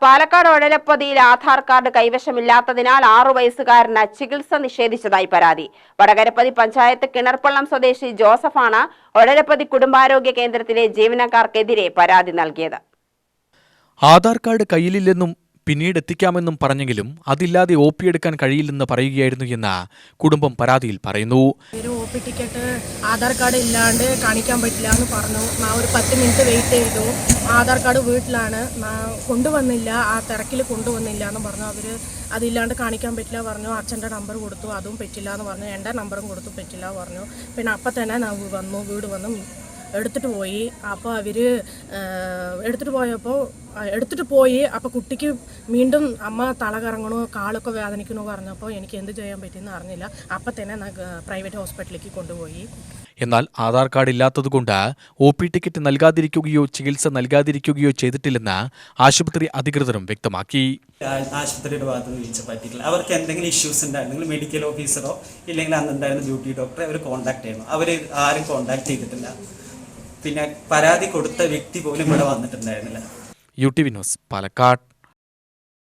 Palakkad ഒഴലപ്പതിയിൽ Aadhaar card കൈവശമില്ലാത്തതിനാൽ 6 വയസ്സുകാരന് ചികിത്സ നിഷേധിച്ചതായി പരാതി. വടകരപ്പതി പഞ്ചായത്ത് കിണർപ്പള്ളം സ്വദേശി ജോസഫാണ് ഒഴലപ്പതി കുടുംബാരോഗ്യ കേന്ദ്രത്തിലെ ജീവനക്കാർക്കെതിരെ പരാതി നൽകിയത്. ആധാർ കാർഡ് കയ്യിലില്ലെന്നും പിന്നീട് എത്തിക്കാമെന്നും പറഞ്ഞെങ്കിലും അതില്ലാതെ OP എടുക്കാൻ കഴിയില്ലെന്ന് പറയുകയായിരുന്നു എന്ന് കുടുംബം പരാതിയിൽ പറയുന്നു. OP ടിക്കറ്റ് ആധാർ കാർഡ് ഇല്ലാണ്ട് കാണിക്കാൻ പറ്റില്ല എന്ന് പറഞ്ഞു. ഒരു 10 മിനിറ്റ് വെയിറ്റ് ചെയ്തു. ആധാർ കാർഡ് വീട്ടിലാണ്, കൊണ്ടുവന്നില്ല, ആ തിരക്കിൽ കൊണ്ടുവന്നില്ല എന്ന് പറഞ്ഞു. അവർ അതില്ലാണ്ട് കാണിക്കാൻ പറ്റില്ല പറഞ്ഞു. അച്ഛൻ്റെ നമ്പർ കൊടുത്തു, അതും പറ്റില്ല എന്ന് പറഞ്ഞു. എൻ്റെ നമ്പറും കൊടുത്തു, പറ്റില്ല പറഞ്ഞു. പിന്നെ അപ്പം തന്നെ വീട് വന്നു എടുത്തിട്ട് പോയി. അപ്പോൾ അവർ എടുത്തിട്ട് പോയി. അപ്പോൾ കുട്ടിക്ക് വീണ്ടും അമ്മ തല കറങ്ങണോ കാലൊക്കെ വേദനിക്കണോ പറഞ്ഞപ്പോൾ എനിക്ക് എന്ത് ചെയ്യാൻ പറ്റിയെന്ന് അറിഞ്ഞില്ല. അപ്പം തന്നെ പ്രൈവറ്റ് ഹോസ്പിറ്റലിലേക്ക് കൊണ്ടുപോയി. എന്നാൽ ആധാർ കാർഡ് ഇല്ലാത്തതുകൊണ്ട് OP ടിക്കറ്റ് നൽകാതിരിക്കുകയോ ചികിത്സ നൽകാതിരിക്കുകയോ ചെയ്തിട്ടില്ലെന്ന് ആശുപത്രി അധികൃതരും വ്യക്തമാക്കി. ആശുപത്രിയുടെ ഭാഗത്ത് നിന്ന് വീഴ്ച പറ്റിയിട്ടില്ല. അവർക്ക് എന്തെങ്കിലും ഇഷ്യൂസ് ഉണ്ടായിരുന്നെങ്കിൽ മെഡിക്കൽ ഓഫീസറോ ഇല്ലെങ്കിൽ അന്നുണ്ടായിരുന്ന ഡ്യൂട്ടി ഡോക്ടറെ അവർ കോൺടാക്ട് ചെയ്യണം. അവർ ആരും കോൺടാക്ട് ചെയ്തിട്ടില്ല. പിന്നെ പരാതി കൊടുത്ത വ്യക്തി പോലും ഇവിടെ വന്നിട്ടുണ്ടായിരുന്നില്ല. UTV news, Palakkad.